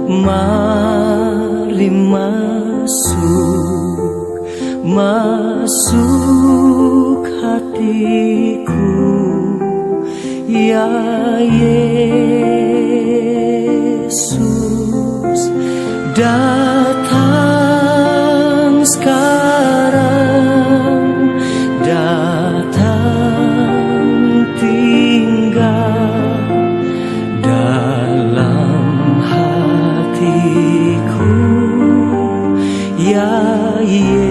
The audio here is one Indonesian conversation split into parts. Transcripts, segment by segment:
Mari masuk hatiku, ya Yesus, datang sekarang, datang tinggal dalam hatiku, ya Yesus.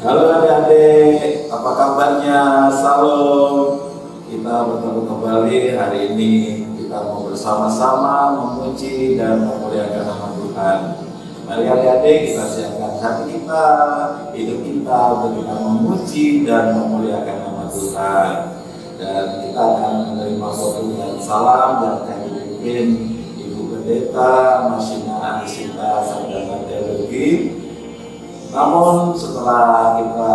Halo adik-adik, apa kabarnya? Salam. Kita bertemu kembali hari ini. Kita mau bersama-sama memuji dan memuliakan nama Tuhan. Mari adik-adik kita siapkan hati kita, hidup kita untuk kita memuji dan memuliakan nama Tuhan. Dan kita akan menerima khotbah dan salam yang akan dipimpin Ibu Pendeta Masina Anisita Sarjana Teologi. Namun setelah kita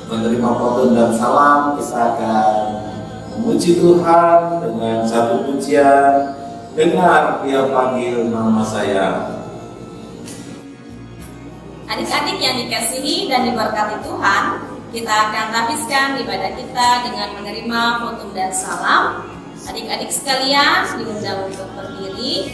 menerima khotbah dan salam, kita akan memuji Tuhan dengan satu pujian. Dengar Dia panggil nama saya. Adik-adik yang dikasihi dan diberkati Tuhan, kita akan habiskan ibadah kita dengan menerima khotbah dan salam. Adik-adik sekalian diundang untuk berdiri.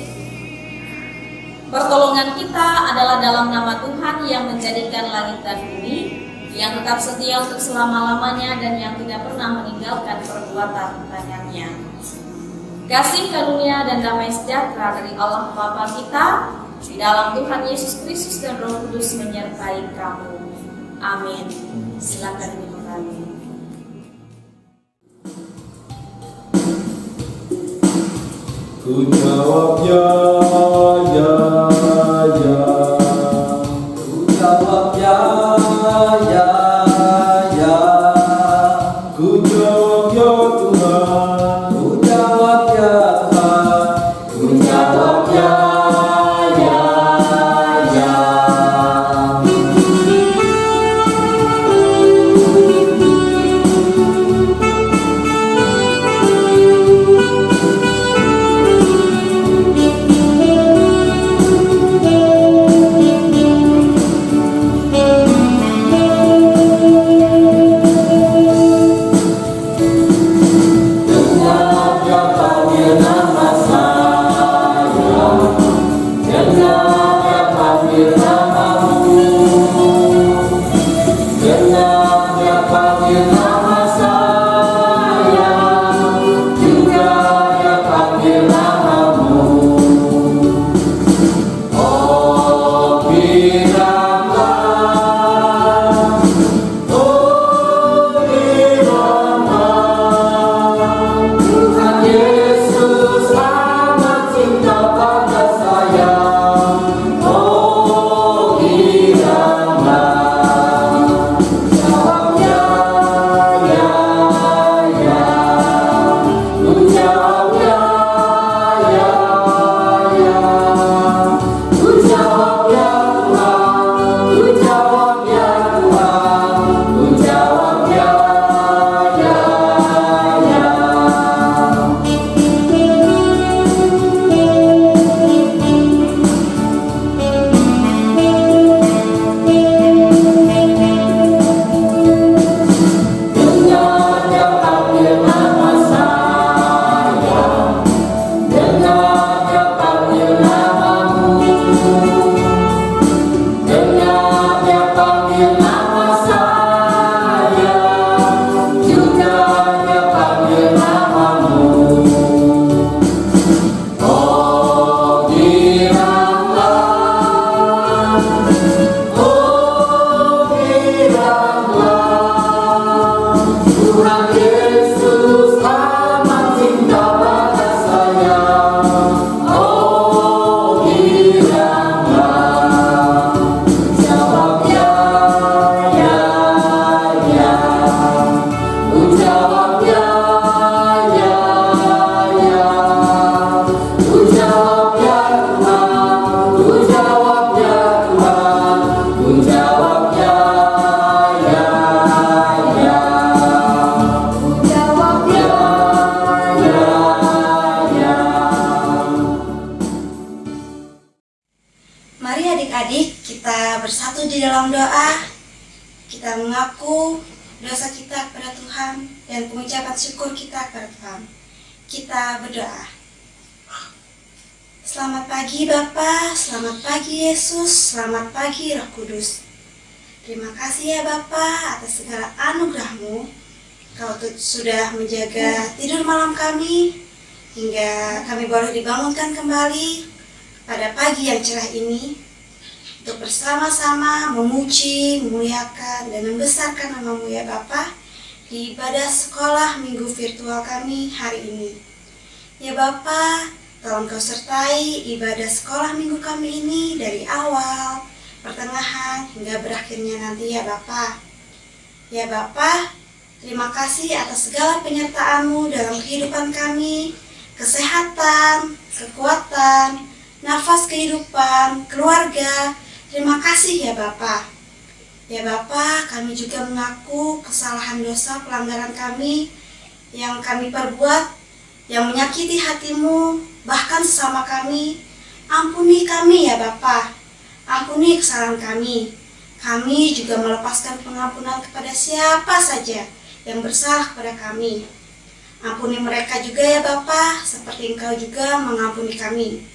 Pertolongan kita adalah dalam nama Tuhan yang menjadikan langit dan bumi, yang tetap setia untuk selama-lamanya dan yang tidak pernah meninggalkan perbuatan tangannya. Kasih karunia dan damai sejahtera dari Allah Bapa kita, di dalam Tuhan Yesus Kristus dan Roh Kudus menyertai kamu. Amin. Silakan dimulai. Ku jawab ya, ya, ya. Ku jawab ya, ya, ya. Ku jawab ya Tuhan. Ku jawab ya Tuhan. Ku jawab ya, ya, ya. bersatu di dalam doa. Kita mengaku dosa kita kepada Tuhan dan pengucapan syukur kita kepada Tuhan. Kita berdoa. Selamat pagi Bapa, selamat pagi Yesus, selamat pagi Roh Kudus. Terima kasih ya Bapa atas segala anugerah-Mu. Kau sudah menjaga tidur malam kami hingga kami boleh dibangunkan kembali pada pagi yang cerah ini untuk bersama-sama memuji, memuliakan, dan membesarkan nama-Mu ya Bapa di ibadah sekolah minggu virtual kami hari ini. Ya Bapa, tolong Kau sertai ibadah sekolah minggu kami ini dari awal, pertengahan, hingga berakhirnya nanti ya Bapa. Ya Bapa, terima kasih atas segala penyertaan-Mu dalam kehidupan kami, kesehatan, kekuatan, nafas kehidupan, keluarga. Terima kasih ya Bapa. Ya Bapa, kami juga mengaku kesalahan dosa pelanggaran kami yang kami perbuat, yang menyakiti hati-Mu, bahkan sesama kami. Ampuni kami ya Bapa, ampuni kesalahan kami. Kami juga melepaskan pengampunan kepada siapa saja yang bersalah kepada kami. Ampuni mereka juga ya Bapa, seperti Engkau juga mengampuni kami.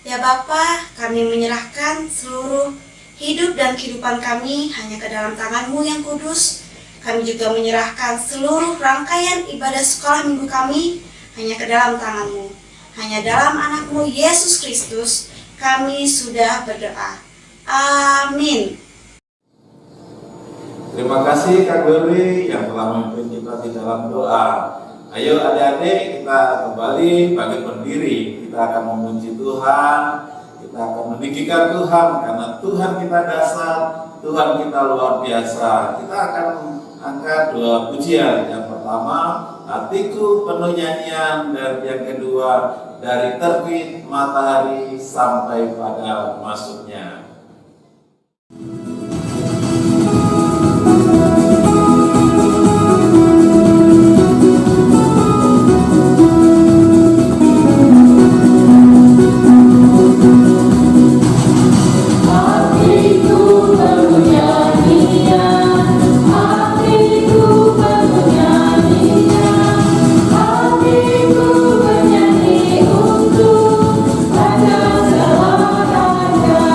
Ya Bapa, kami menyerahkan seluruh hidup dan kehidupan kami hanya ke dalam tangan-Mu yang kudus. Kami juga menyerahkan seluruh rangkaian ibadah sekolah minggu kami hanya ke dalam tangan-Mu. Hanya dalam anak-Mu Yesus Kristus kami sudah berdoa. Amin. Terima kasih Kak Glory yang telah memimpin kita di dalam doa. Ayo adik-adik, kita kembali bangkit berdiri. Kita akan memuji Tuhan, kita akan meninggikan Tuhan, karena Tuhan kita dasar, Tuhan kita luar biasa. Kita akan angkat dua pujian. Yang pertama, hatiku penuh nyanyian, dan yang kedua, dari terbit matahari sampai pada masuknya. Untuk pada segala raga.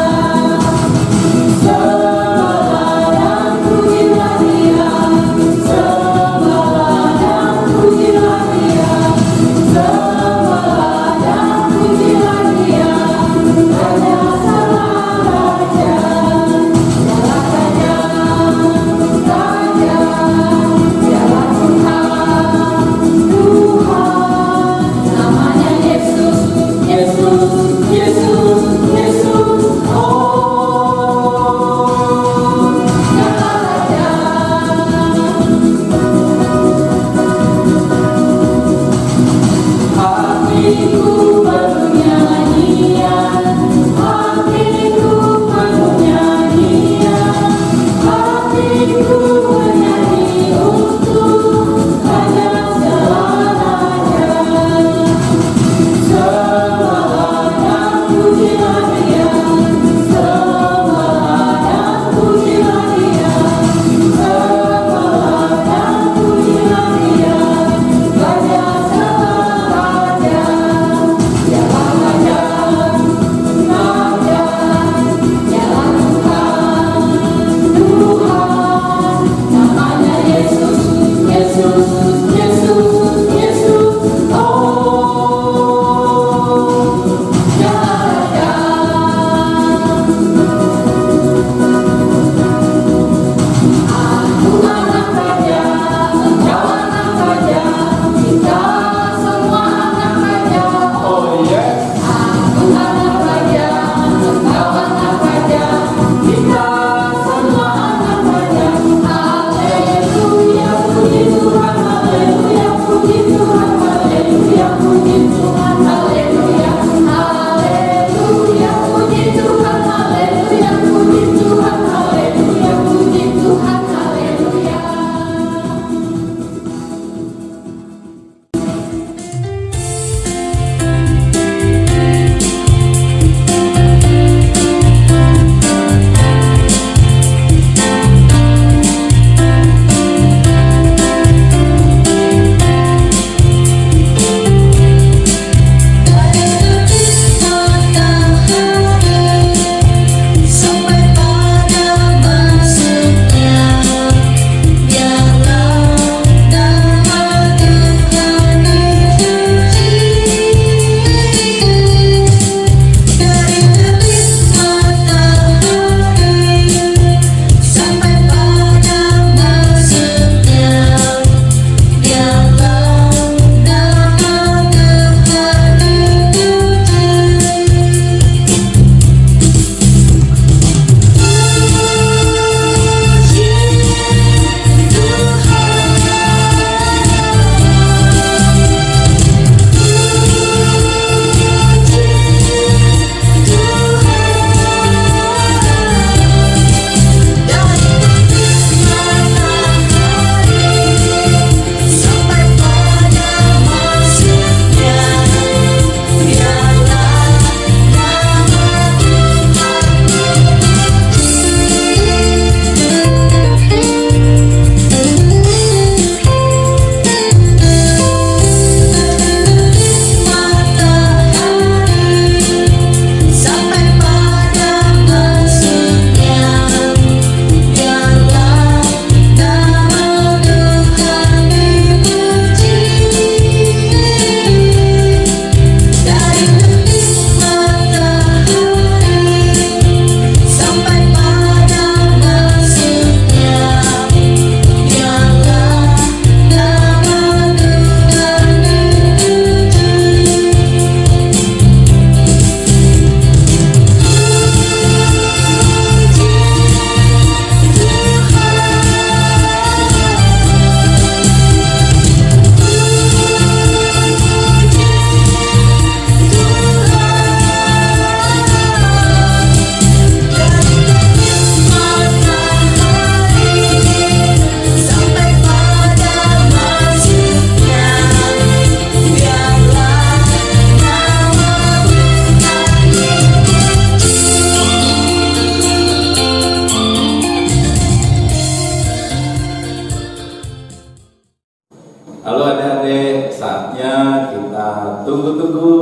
tunggu-tunggu,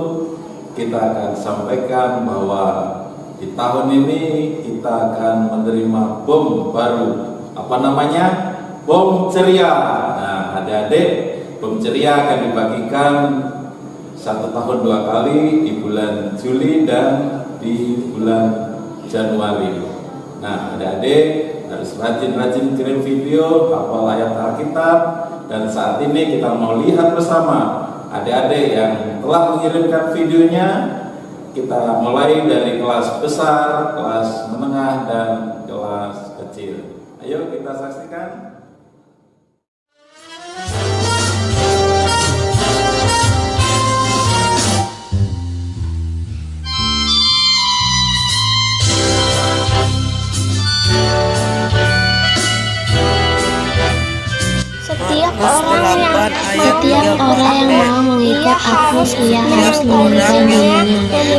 kita akan sampaikan bahwa di tahun ini kita akan menerima bom baru. Apa namanya? Bom ceria. Nah, adik-adik, bom ceria akan dibagikan 1 tahun 2 kali, di bulan Juli dan di bulan Januari. Nah, adik-adik harus rajin-rajin kirim video, hafal ayat Alkitab, dan saat ini kita mau lihat bersama adik-adik yang telah mengirimkan videonya. Kita mulai dari kelas besar, kelas menengah, dan kelas kecil. Ayo kita saksikan. Setiap orang yang mau mengikut aku, ia harus meninggalkan dirinya,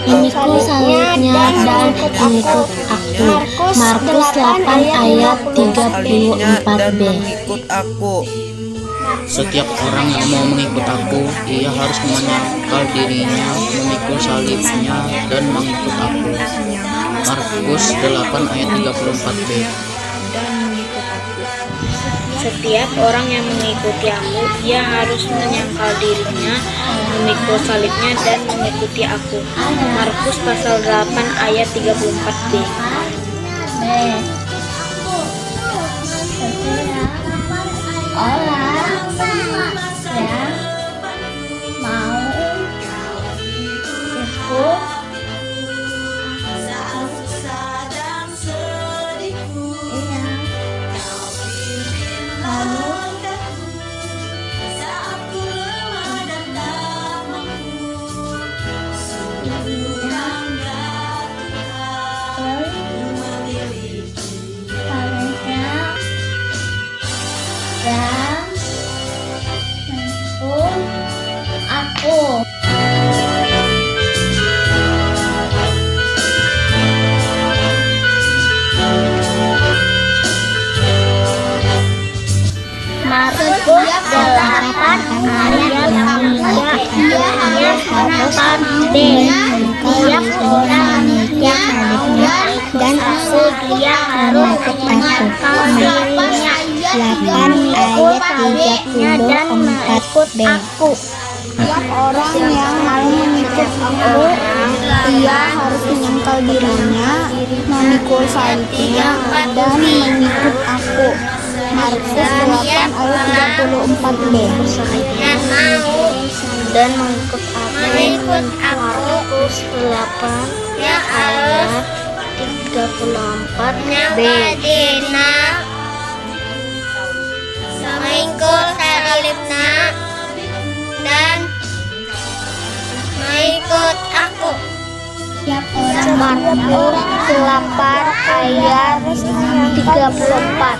memikul salibnya dan mengikut aku. Markus 8 ayat 34b. Setiap orang yang mau mengikut aku, ia harus menyangkal dirinya, memikul salibnya dan mengikut aku. Markus 8 ayat 34b. Setiap orang yang mengikuti aku, ia harus menyangkal dirinya, memikul salibnya dan mengikuti aku. Markus pasal 8 ayat 34b. Setiap orang yang dan aku, dia harus menyangkal dirinya, 8 ayat 34b. Setiap orang yang mau mengikut aku, ia harus menyangkal dirinya, memikul salibnya dan mengikut aku. Markus 8 ayat 34b. Dan mengikut aku. Markus 8 ayat 34b. Mengikul salibnya dan mengikut aku. Markus 8 ayat 34.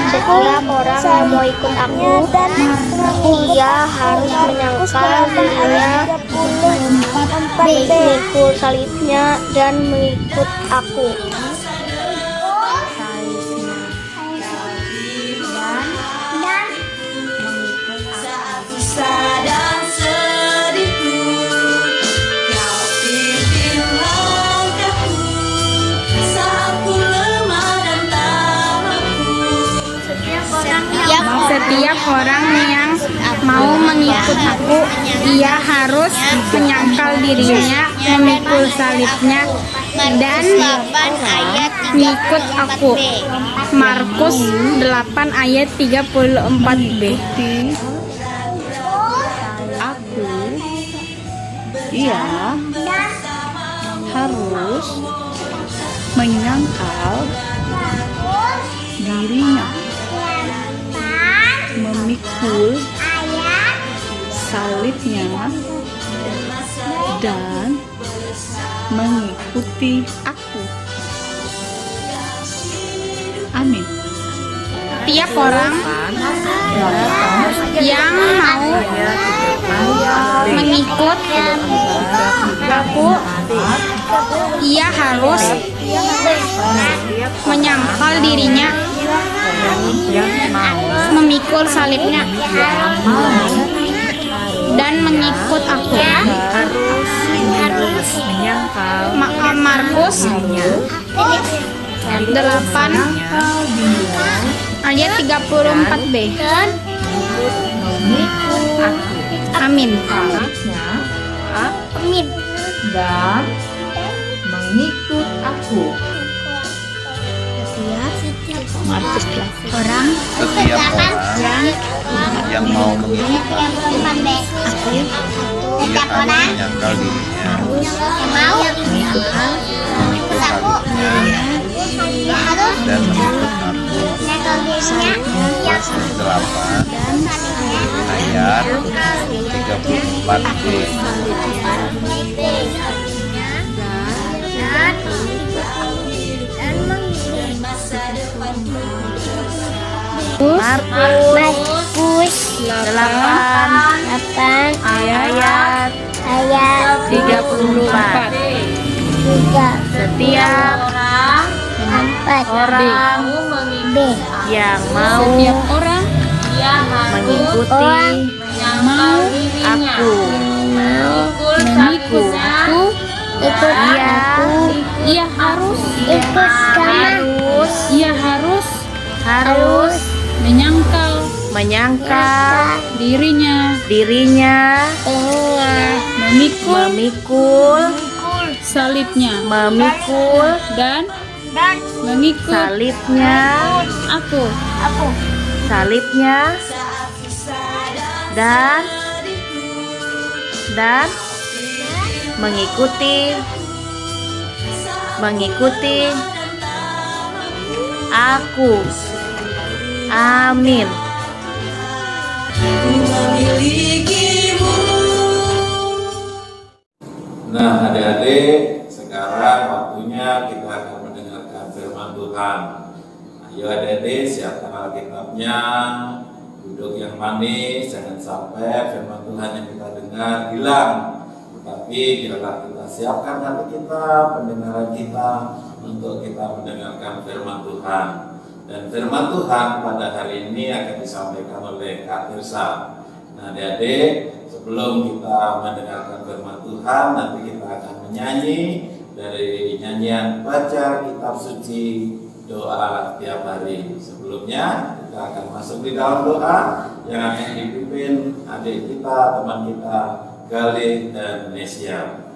Setiap orang yang mau ikut aku, ia harus menyangkal dirinya, memikul salibnya dan mengikut aku. Dan sedihku, kau pimpin langkahku saat ku lemah dan tak mampu. Setiap orang yang mau mengikut aku, ia harus menyangkal dirinya, memikul salibnya dan mengikut aku. Markus 8 ayat 34b. Ia harus menyangkal dirinya, memikul salibnya dan mengikuti aku. Amin. Setiap orang yang mau mengikut aku, ia harus menyangkal dirinya, memikul salibnya dan mengikut aku. Harus menyangkal Markus 8 ayat 34b. Amin. Amin. Dan mengikut aku. Markus Orang Setiap orang yang mau mengikut aku. ia harus menyangkal dirinya, Mau mengikut salibnya, dan mengikut aku. Pasal 8 ayat 34b. Markus 8 ayat 34. Setiap orang yang mau mengikuti aku, ia harus menyangkal dirinya, memikul salibnya, dan mengikut salibnya dan mengikuti aku. Amin. Nah, adik-adik, sekarang waktunya kita akan mendengarkan firman Tuhan. Ayo adik-adik, siapkan Alkitabnya, duduk yang manis, jangan sampai firman Tuhan yang kita dengar hilang. Tetapi biarlah kita siapkan hati kita, pendengaran kita, untuk kita mendengarkan firman Tuhan. Dan firman Tuhan pada hari ini akan disampaikan oleh Kak Tirsa. Nah, adik-adik, sebelum kita mendengarkan firman Tuhan, nanti kita akan menyanyi dari nyanyian baca kitab suci doa tiap hari. Sebelumnya kita akan masuk di dalam doa yang akan dipimpin adik kita, teman kita, Galih dan Nesia.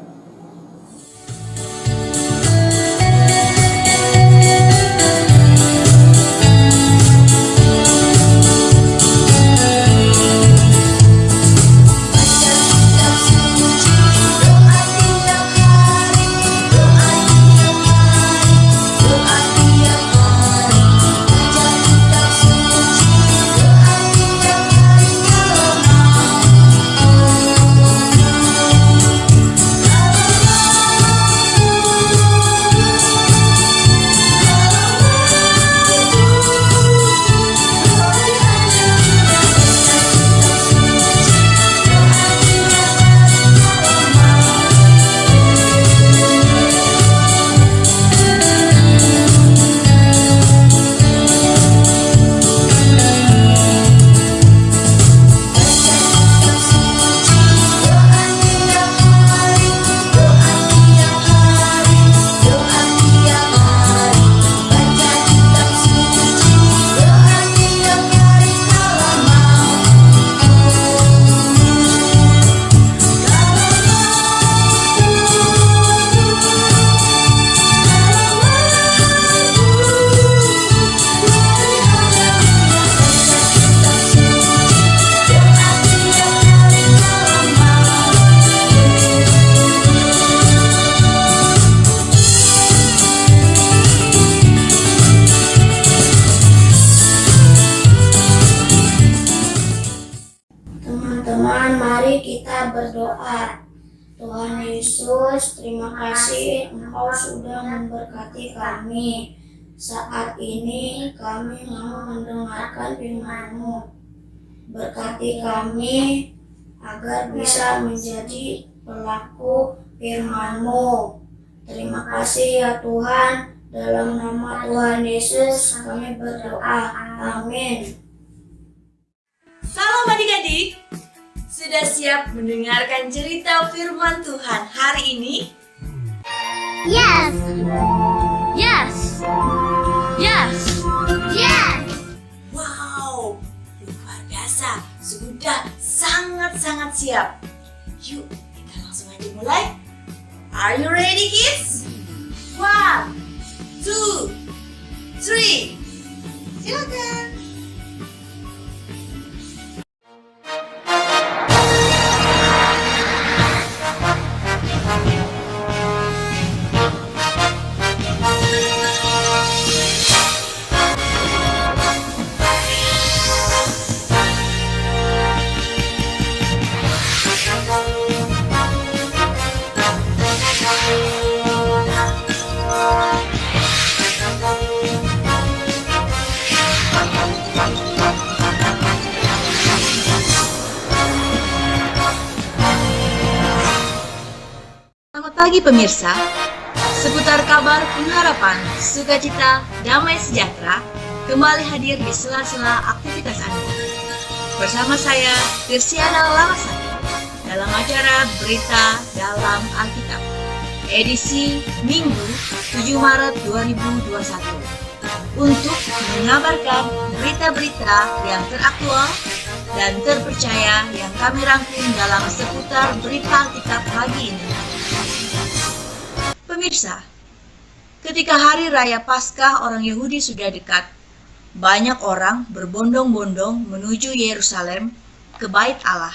Teman-teman, mari kita berdoa. Tuhan Yesus, terima kasih Engkau sudah memberkati kami. Saat ini kami mau mendengarkan firman-Mu. Berkati kami agar bisa menjadi pelaku firman-Mu. Terima kasih ya Tuhan. Dalam nama Tuhan Yesus kami berdoa. Amin. Salam adik-adik. Sudah siap mendengarkan cerita firman Tuhan hari ini? Yes. Yes. Yes. Yes. Wow, luar biasa. Sudah sangat-sangat siap. Yuk, kita langsung aja mulai. Are you ready, kids? 1, 2, 3. Silakan. Selamat pagi pemirsa, seputar kabar pengharapan, sukacita, damai sejahtera kembali hadir di sela-sela aktivitas Anda. Bersama saya, Tirsiana Larasati, dalam acara Berita dalam Alkitab, edisi Minggu 7 Maret 2021, untuk mengabarkan berita-berita yang teraktual dan terpercaya yang kami rangkum dalam seputar berita Alkitab pagi ini. Pemirsa, ketika hari raya Paskah orang Yahudi sudah dekat, banyak orang berbondong-bondong menuju Yerusalem ke Bait Allah.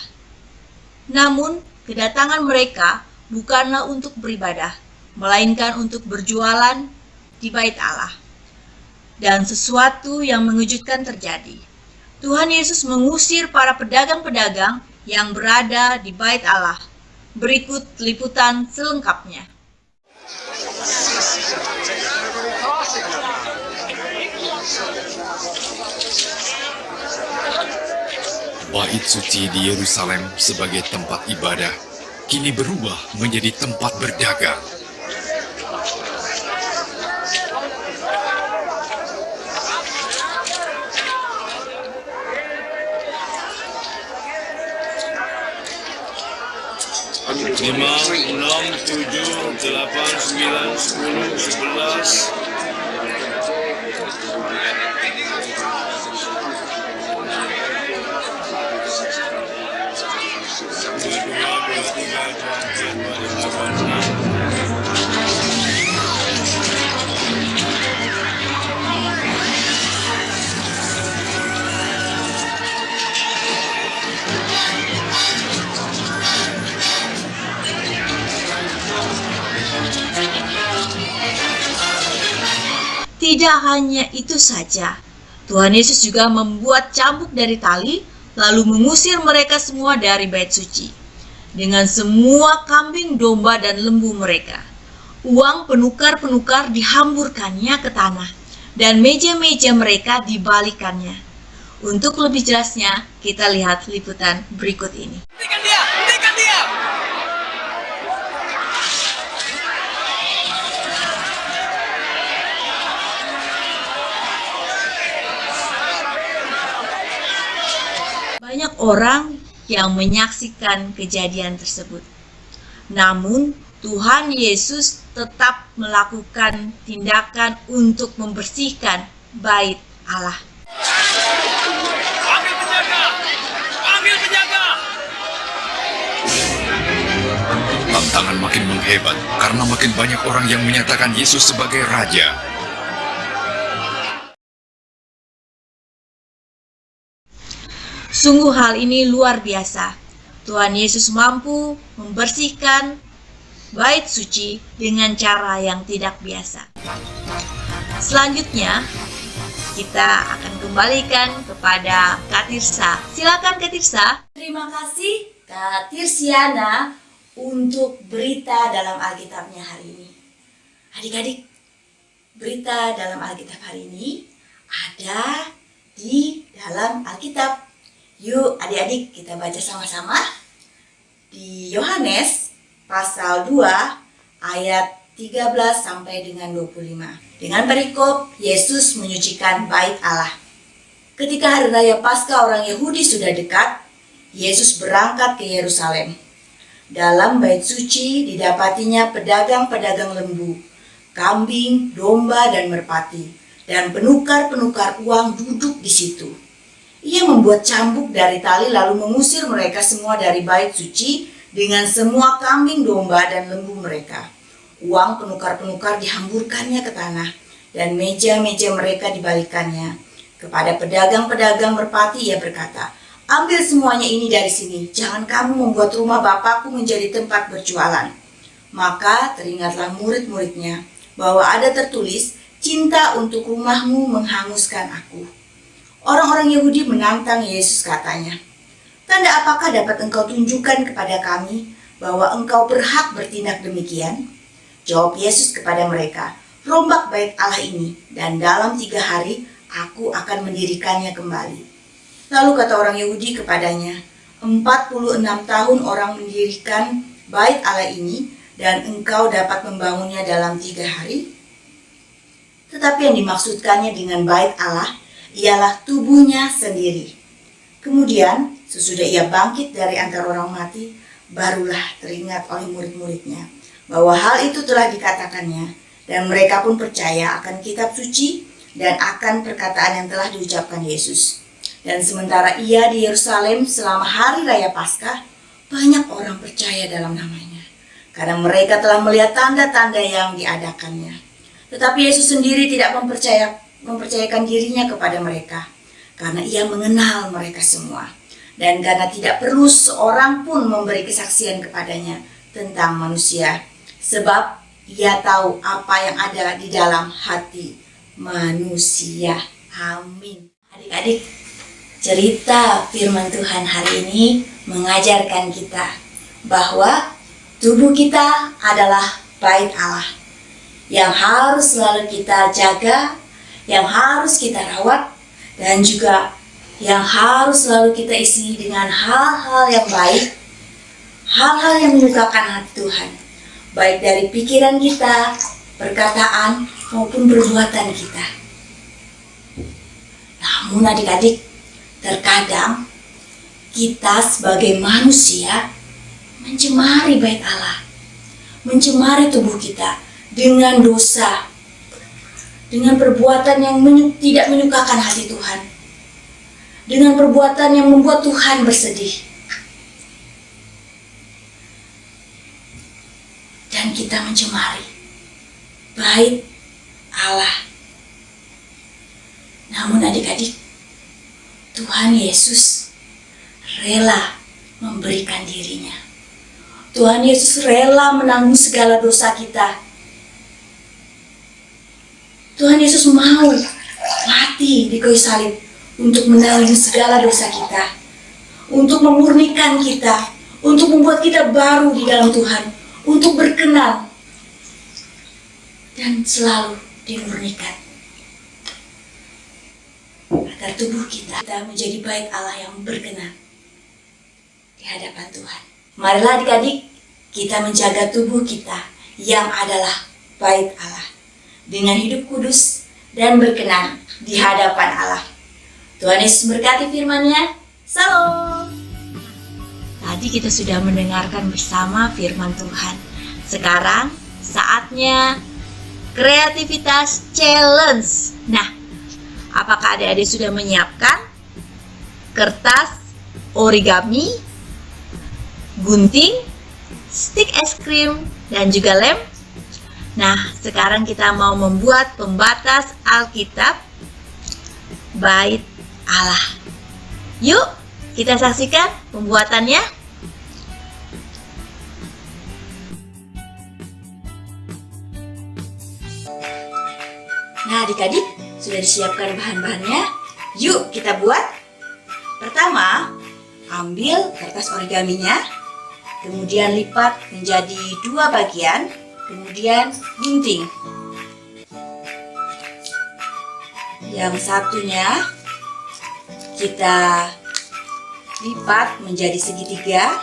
Namun, kedatangan mereka bukanlah untuk beribadah, melainkan untuk berjualan di Bait Allah. Dan sesuatu yang mengejutkan terjadi. Tuhan Yesus mengusir para pedagang-pedagang yang berada di Bait Allah. Berikut liputan selengkapnya. Bait suci di Yerusalem sebagai tempat ibadah kini berubah menjadi tempat berdagang. Lima, 6, 7, 8, 9, 10, 11. Tidak hanya itu saja, Tuhan Yesus juga membuat cambuk dari tali, lalu mengusir mereka semua dari bait suci. Dengan semua kambing, domba, dan lembu mereka. Uang penukar-penukar dihamburkannya ke tanah, dan meja-meja mereka dibalikannya. Untuk lebih jelasnya, kita lihat liputan berikut ini. Hentikan dia! Hentikan dia! Banyak orang yang menyaksikan kejadian tersebut. Namun, Tuhan Yesus tetap melakukan tindakan untuk membersihkan Bait Allah. Panggil penjaga! Panggil penjaga! Tantangan makin menghebat karena makin banyak orang yang menyatakan Yesus sebagai Raja. Sungguh hal ini luar biasa. Tuhan Yesus mampu membersihkan bait suci dengan cara yang tidak biasa. Selanjutnya, kita akan kembalikan kepada Kak Tirsa. Silakan Kak Tirsa. Terima kasih Kak Tirsiana untuk berita dalam Alkitabnya hari ini. Adik-adik, berita dalam Alkitab hari ini ada di dalam Alkitab. Yuk adik-adik kita baca sama-sama di Yohanes pasal 2 ayat 13 sampai dengan 25. Dengan perikop Yesus menyucikan Bait Allah. Ketika hari raya Paskah orang Yahudi sudah dekat, Yesus berangkat ke Yerusalem. Dalam bait suci didapatinya pedagang-pedagang lembu, kambing, domba, dan merpati, dan penukar-penukar uang duduk di situ. Ia membuat cambuk dari tali lalu mengusir mereka semua dari bait suci dengan semua kambing, domba, dan lembu mereka. Uang penukar-penukar dihamburkannya ke tanah, dan meja-meja mereka dibalikannya. Kepada pedagang-pedagang merpati ia berkata, "Ambil semuanya ini dari sini, jangan kamu membuat rumah Bapakku menjadi tempat berjualan." Maka teringatlah murid-muridnya bahwa ada tertulis, "Cinta untuk rumahmu menghanguskan aku." Orang-orang Yahudi menantang Yesus, katanya, "Tanda apakah dapat engkau tunjukkan kepada kami bahwa engkau berhak bertindak demikian?" Jawab Yesus kepada mereka, "Rombak bait Allah ini, dan dalam 3 hari aku akan mendirikannya kembali." Lalu kata orang Yahudi kepadanya, 46 tahun orang mendirikan bait Allah ini, dan engkau dapat membangunnya dalam 3 hari? Tetapi yang dimaksudkannya dengan bait Allah ialah tubuhnya sendiri. Kemudian sesudah ia bangkit dari antara orang mati, barulah teringat oleh murid-muridnya bahwa hal itu telah dikatakannya, dan mereka pun percaya akan kitab suci dan akan perkataan yang telah diucapkan Yesus. Dan sementara ia di Yerusalem selama hari raya Paskah, banyak orang percaya dalam namanya, karena mereka telah melihat tanda-tanda yang diadakannya. Tetapi Yesus sendiri tidak mempercayakan dirinya kepada mereka, karena ia mengenal mereka semua, dan karena tidak perlu seorang pun memberi kesaksian kepadanya tentang manusia, sebab ia tahu apa yang ada di dalam hati manusia. Amin. Adik-adik, cerita firman Tuhan hari ini mengajarkan kita bahwa tubuh kita adalah bait Allah yang harus selalu kita jaga, yang harus kita rawat, dan juga yang harus selalu kita isi dengan hal-hal yang baik, hal-hal yang menyukakan hati Tuhan, baik dari pikiran kita, perkataan, maupun perbuatan kita. Namun adik-adik, terkadang kita sebagai manusia mencemari bait Allah, mencemari tubuh kita dengan dosa, dengan perbuatan yang tidak menyukakan hati Tuhan, dengan perbuatan yang membuat Tuhan bersedih. Dan kita mencemari bait Allah. Namun adik-adik, Tuhan Yesus rela memberikan dirinya. Tuhan Yesus rela menanggung segala dosa kita. Tuhan Yesus mau mati di kayu salib untuk menanggung segala dosa kita, untuk memurnikan kita, untuk membuat kita baru di dalam Tuhan, untuk berkenan dan selalu dimurnikan, agar tubuh kita menjadi bait Allah yang berkenan di hadapan Tuhan. Marilah adik-adik, kita menjaga tubuh kita yang adalah bait Allah dengan hidup kudus dan berkenan di hadapan Allah. Tuhan Yesus berkati firman-Nya. Salam. Tadi kita sudah mendengarkan bersama firman Tuhan. Sekarang saatnya kreativitas challenge. Nah, apakah adik-adik sudah menyiapkan kertas origami, gunting, stik es krim, dan juga lem? Nah, sekarang kita mau membuat pembatas Alkitab bait Allah. Yuk, kita saksikan pembuatannya. Nah, adik-adik, sudah disiapkan bahan-bahannya. Yuk, kita buat. Pertama, ambil kertas origaminya, kemudian lipat menjadi 2 bagian, kemudian gunting. Yang satunya kita lipat menjadi segitiga,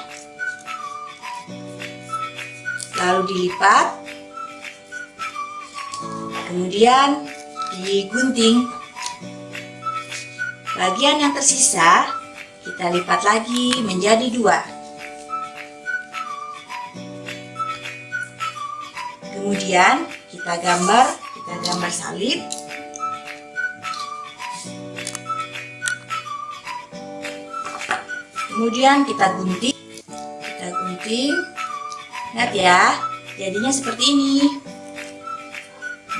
lalu dilipat, kemudian digunting. Bagian yang tersisa kita lipat lagi menjadi 2. Kemudian kita gambar salib. Kemudian kita gunting. Lihat ya, jadinya seperti ini.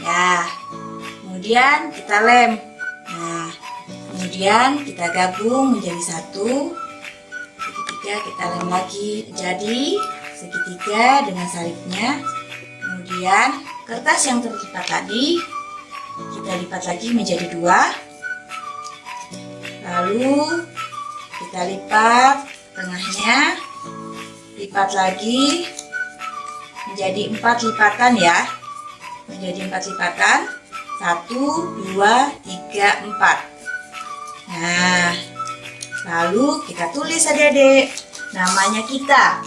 Ya, kemudian kita lem. Nah, kemudian kita gabung menjadi satu. Segitiga kita lem lagi jadi segitiga dengan salibnya. Kemudian kertas yang terlipat tadi kita lipat lagi menjadi 2. Lalu kita lipat tengahnya, lipat lagi menjadi 4 lipatan ya. Menjadi 4 lipatan. 1, 2, 3, 4. Nah, lalu kita tulis adik-adik namanya kita.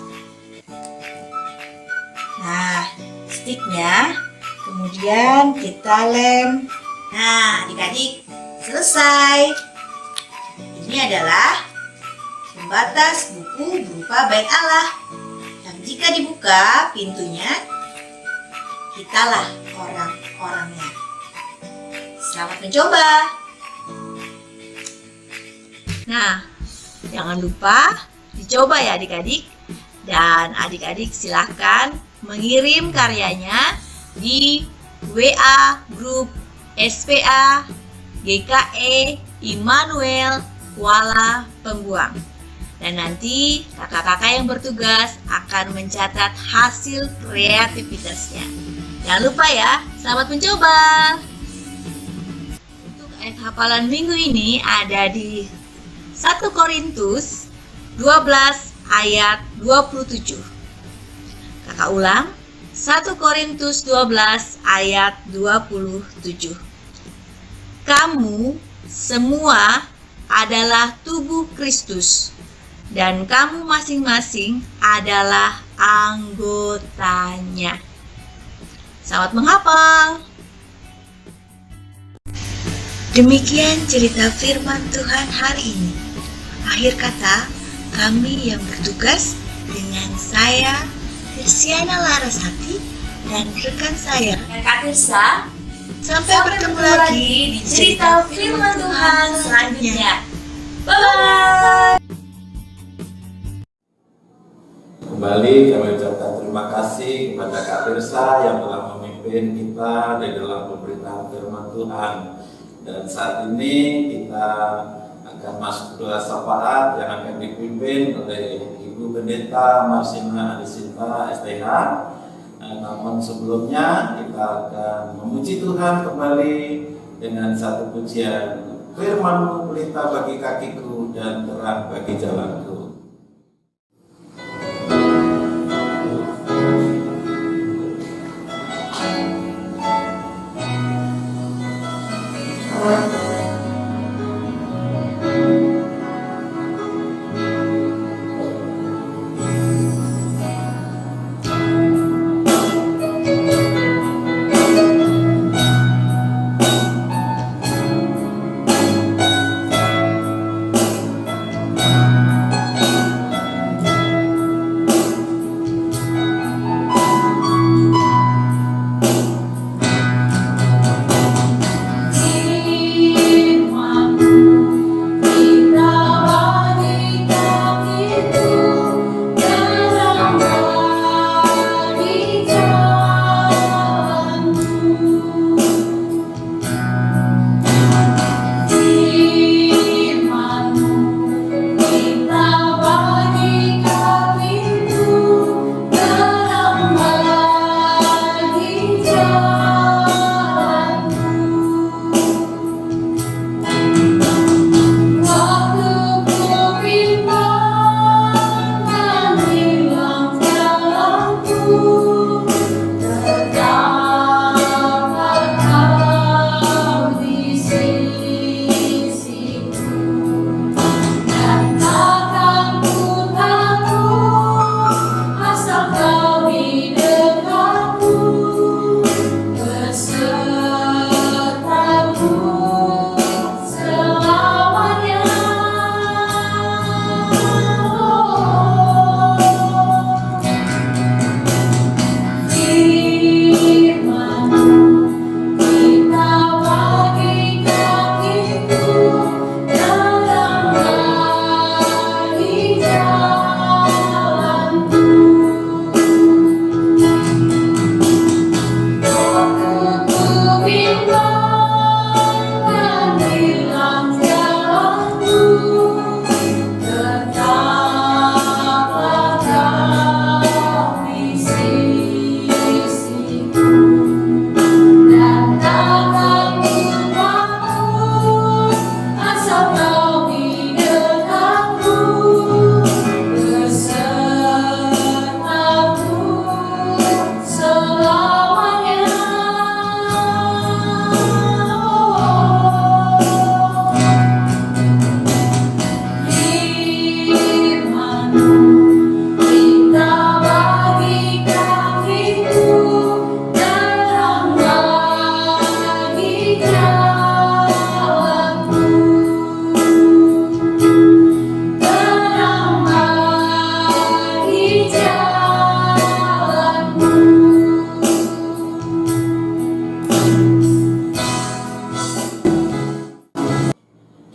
Nah, sticknya kemudian kita lem. Nah, adik-adik selesai. Ini adalah pembatas buku berupa bait Allah. Dan jika dibuka pintunya, kitalah orang-orangnya. Selamat mencoba. Nah, jangan lupa dicoba ya adik-adik. Dan adik-adik silahkan mengirim karyanya di WA grup SPA GKE Immanuel Kuala Pembuang. Dan nanti kakak-kakak yang bertugas akan mencatat hasil kreativitasnya. Jangan lupa ya, selamat mencoba. Untuk ayat hafalan minggu ini ada di 1 Korintus 12 ayat 27. Kakak ulang, 1 Korintus 12 ayat 27. Kamu semua adalah tubuh Kristus, dan kamu masing-masing adalah anggotanya. Selamat menghafal. Demikian cerita firman Tuhan hari ini. Akhir kata, kami yang bertugas dengan saya, Tirsiana Larasati, dan rekan saya, Kak Tirsa. Sampai bertemu lagi di cerita firman Tuhan selanjutnya. Bye-bye. Kembali kami ucapkan terima kasih kepada Kak Tirsa yang telah memimpin kita di dalam pemberitaan firman Tuhan. Dan saat ini kita akan masuk doa syafaat yang akan dipimpin oleh Ibu Pendeta Marsina Adisinta STH. Namun sebelumnya kita akan memuji Tuhan kembali dengan satu pujian, firman-Mu pelita bagi kakiku dan terang bagi jalanku.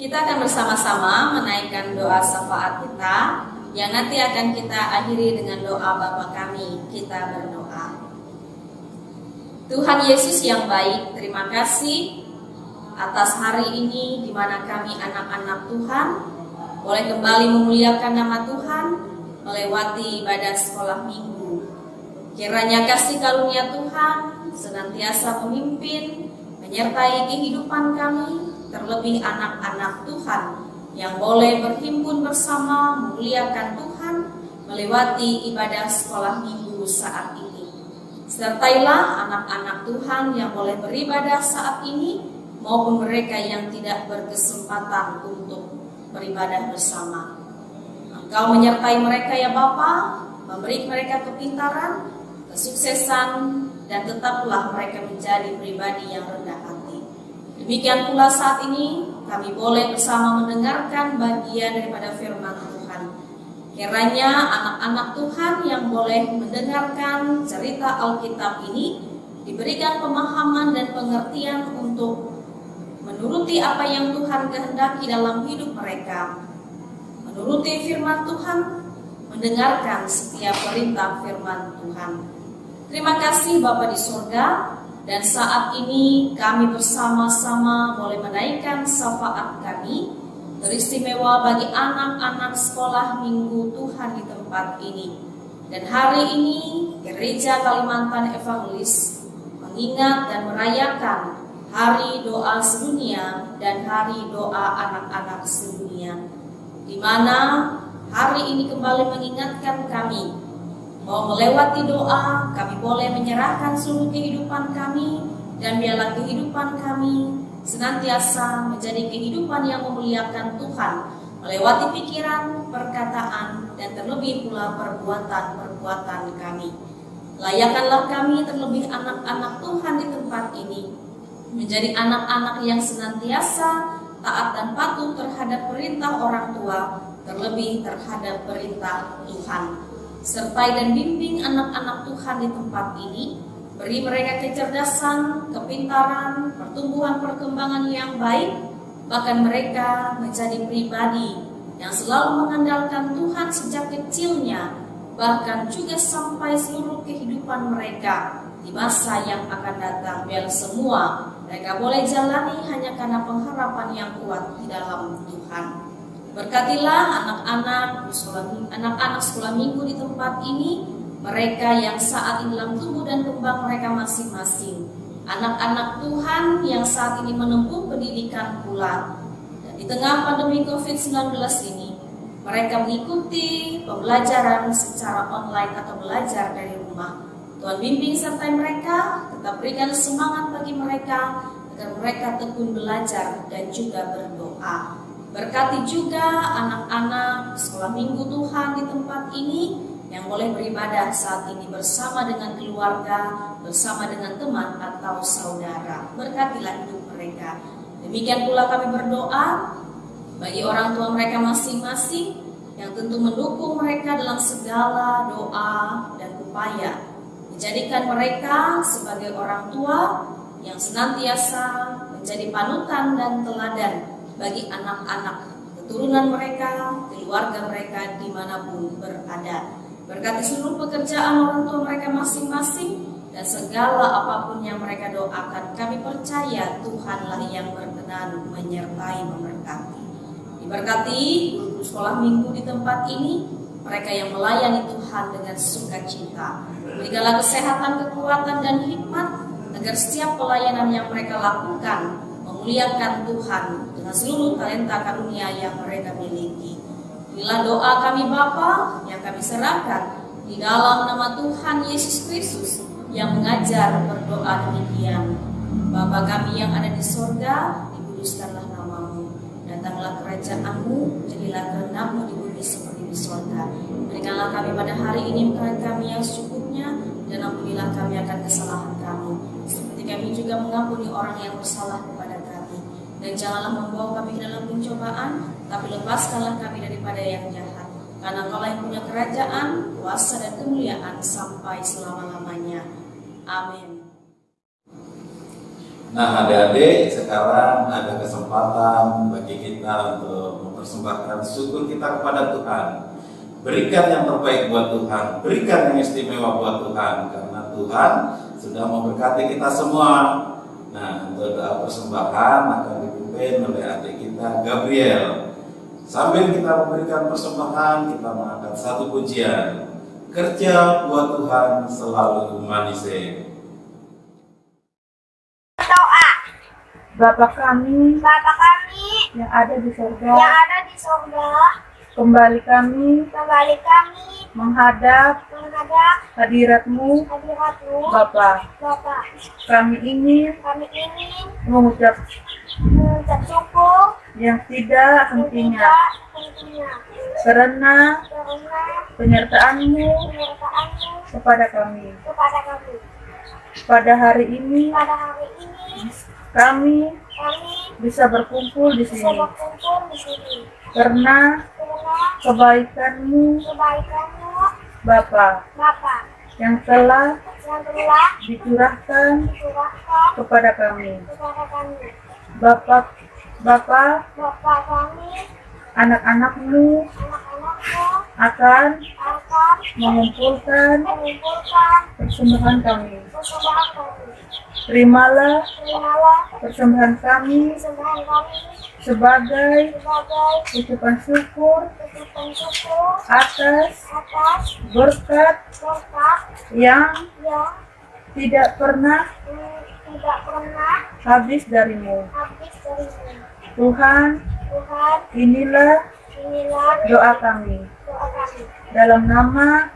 Kita akan bersama-sama menaikkan doa syafaat kita yang nanti akan kita akhiri dengan doa Bapa kami. Kita berdoa. Tuhan Yesus yang baik, terima kasih atas hari ini di mana kami anak-anak Tuhan boleh kembali memuliakan nama Tuhan melewati ibadah sekolah minggu. Kiranya kasih karunia Tuhan senantiasa memimpin, menyertai kehidupan kami, terlebih anak-anak Tuhan yang boleh berhimpun bersama memuliakan Tuhan melewati ibadah sekolah minggu saat ini. Sertailah anak-anak Tuhan yang boleh beribadah saat ini maupun mereka yang tidak berkesempatan untuk beribadah bersama. Engkau menyertai mereka ya Bapa, memberi mereka kepintaran, kesuksesan, dan tetaplah mereka menjadi pribadi yang rendah hati. Demikian pula saat ini kami boleh bersama mendengarkan bagian daripada firman Tuhan. Kiranya anak-anak Tuhan yang boleh mendengarkan cerita Alkitab ini diberikan pemahaman dan pengertian untuk menuruti apa yang Tuhan kehendaki dalam hidup mereka. Menuruti firman Tuhan, mendengarkan setiap perintah firman Tuhan. Terima kasih Bapa di surga. Dan saat ini kami bersama-sama boleh menaikkan syafaat kami teristimewa bagi anak-anak sekolah minggu Tuhan di tempat ini. Dan hari ini Gereja Kalimantan Evangelis mengingat dan merayakan Hari Doa Sedunia dan Hari Doa Anak-anak Sedunia, di mana hari ini kembali mengingatkan kami mau melewati doa, kami boleh menyerahkan seluruh kehidupan kami, dan biarlah kehidupan kami senantiasa menjadi kehidupan yang memuliakan Tuhan, melewati pikiran, perkataan, dan terlebih pula perbuatan-perbuatan kami. Layakanlah kami terlebih anak-anak Tuhan di tempat ini, menjadi anak-anak yang senantiasa taat dan patuh terhadap perintah orang tua, terlebih terhadap perintah Tuhan. Sertai dan bimbing anak-anak Tuhan di tempat ini, beri mereka kecerdasan, kepintaran, pertumbuhan perkembangan yang baik, bahkan mereka menjadi pribadi yang selalu mengandalkan Tuhan sejak kecilnya, bahkan juga sampai seluruh kehidupan mereka di masa yang akan datang. Biar semua mereka boleh jalani hanya karena pengharapan yang kuat di dalam Tuhan. Berkatilah anak-anak sekolah minggu di tempat ini, mereka yang saat ini dalam tumbuh dan kembang mereka masing-masing. Anak-anak Tuhan yang saat ini menempuh pendidikan pula. Dan di tengah pandemi COVID-19 ini, mereka mengikuti pembelajaran secara online atau belajar dari rumah. Tuhan bimbing sertai mereka, tetap berikan semangat bagi mereka agar mereka tekun belajar dan juga berdoa. Berkati juga anak-anak sekolah minggu Tuhan di tempat ini yang boleh beribadah saat ini bersama dengan keluarga, bersama dengan teman atau saudara. Berkatilah hidup mereka. Demikian pula kami berdoa bagi orang tua mereka masing-masing yang tentu mendukung mereka dalam segala doa dan upaya. Menjadikan mereka sebagai orang tua yang senantiasa menjadi panutan dan teladan bagi anak-anak, keturunan mereka, keluarga mereka dimanapun berada. Berkati seluruh pekerjaan orang tua mereka masing-masing dan segala apapun yang mereka doakan. Kami percaya Tuhanlah yang berkenan menyertai memberkati. Diberkati guru sekolah minggu di tempat ini, mereka yang melayani Tuhan dengan sukacita. Berikanlah kesehatan, kekuatan, dan hikmat agar setiap pelayanan yang mereka lakukan memuliakan Tuhan, dengan seluruh talenta karunia yang mereka miliki. Inilah doa kami Bapa yang kami serahkan di dalam nama Tuhan Yesus Kristus yang mengajar berdoa demikian. Bapa kami yang ada di sorga, dikuduskanlah namamu. Datanglah kerajaan-Mu, jadilah kehendak-Mu di bumi seperti di sorga. Berikanlah kami pada hari ini makanan kami yang secukupnya, dan ampunilah kami akan kesalahan kami, seperti kami juga mengampuni orang yang bersalah kepada kami. Dan janganlah membawa kami ke dalam pencobaan, tapi lepaskanlah kami daripada yang jahat. Karena Engkau yang punya kerajaan, kuasa dan kemuliaan sampai selama-lamanya. Amin. Nah, adik-adik, sekarang ada kesempatan bagi kita untuk mempersembahkan syukur kita kepada Tuhan. Berikan yang terbaik buat Tuhan, berikan yang istimewa buat Tuhan, karena Tuhan sudah memberkati kita semua. Nah, untuk doa persembahan akan dipimpin oleh adik kita Gabriel. Sambil kita memberikan persembahan, kita mengangkat satu pujian. Kerja buat Tuhan selalu manis. Bapa kami yang ada di surga, kembali kami menghadap hadirat-Mu, Bapa. Kami ingin mengucap syukur yang tidak hentinya karena penyertaan-Mu kepada kami. Pada hari ini kami bisa berkumpul di sini karena kebaikan-Mu, Bapa, yang telah dicurahkan kepada kami. Bapa, anak-anak-Mu akan mengumpulkan persembahan kami. Terimalah persembahan kami sebagai ucapan syukur atas berkat yang tidak pernah habis dari-Mu. Tuhan, inilah doa kami. Dalam nama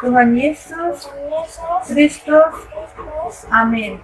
Tuhan Yesus Kristus. Amin.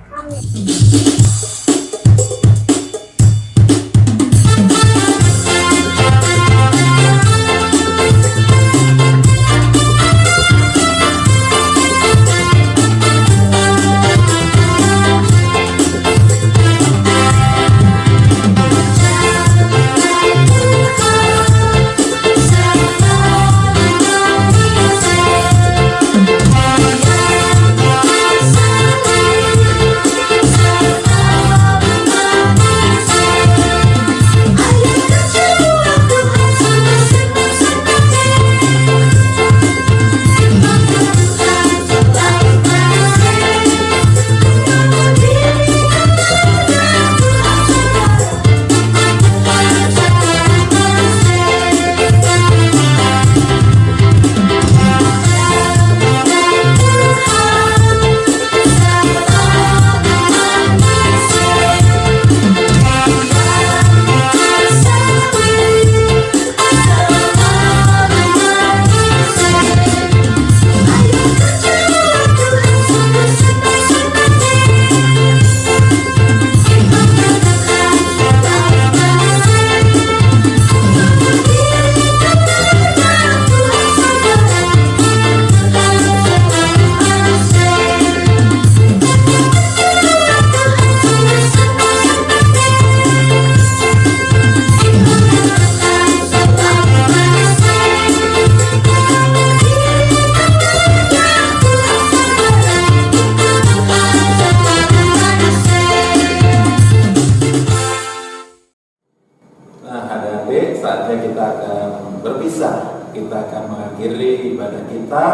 saatnya kita akan berpisah. Kita akan mengakhiri ibadah kita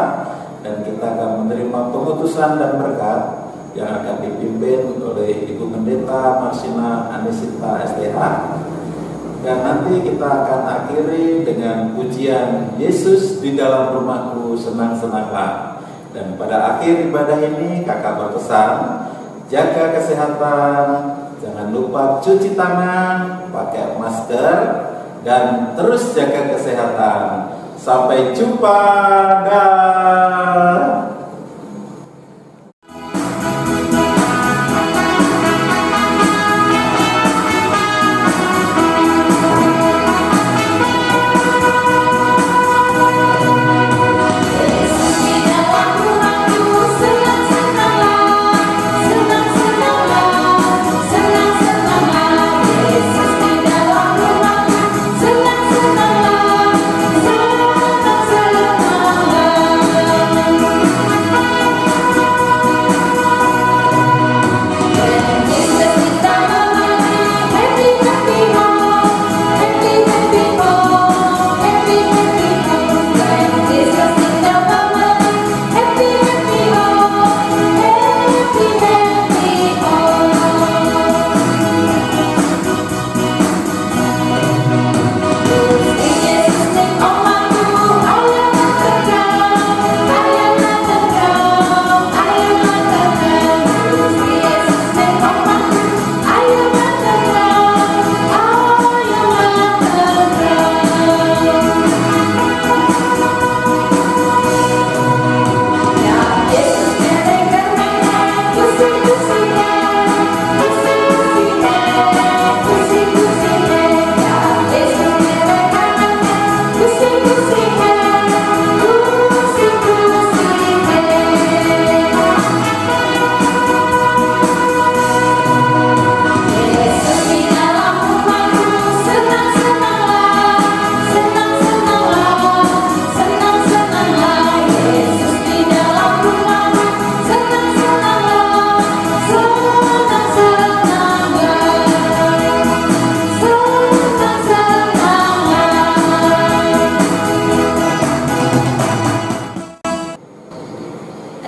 dan kita akan menerima pemutusan dan berkat yang akan dipimpin oleh Ibu Pendeta Marsina Anisita STH. Dan nanti kita akan akhiri dengan pujian Yesus di dalam rumahku senang-senanglah. Dan pada akhir ibadah ini kakak berpesan, jaga kesehatan, Jangan lupa cuci tangan, pakai masker, dan terus jaga kesehatan. Sampai jumpa, dah.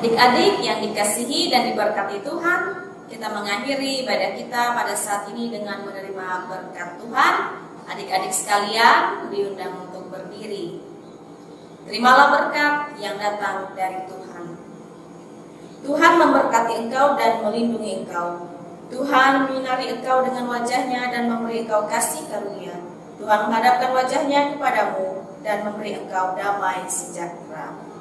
Adik-adik yang dikasihi dan diberkati Tuhan, kita mengakhiri ibadah kita pada saat ini dengan menerima berkat Tuhan. Adik-adik sekalian diundang untuk berdiri. Terimalah berkat yang datang dari Tuhan. Tuhan memberkati engkau dan melindungi engkau. Tuhan menyinari engkau dengan wajahnya dan memberi engkau kasih karunia. Tuhan menghadapkan wajahnya kepadamu dan memberi engkau damai sejahtera.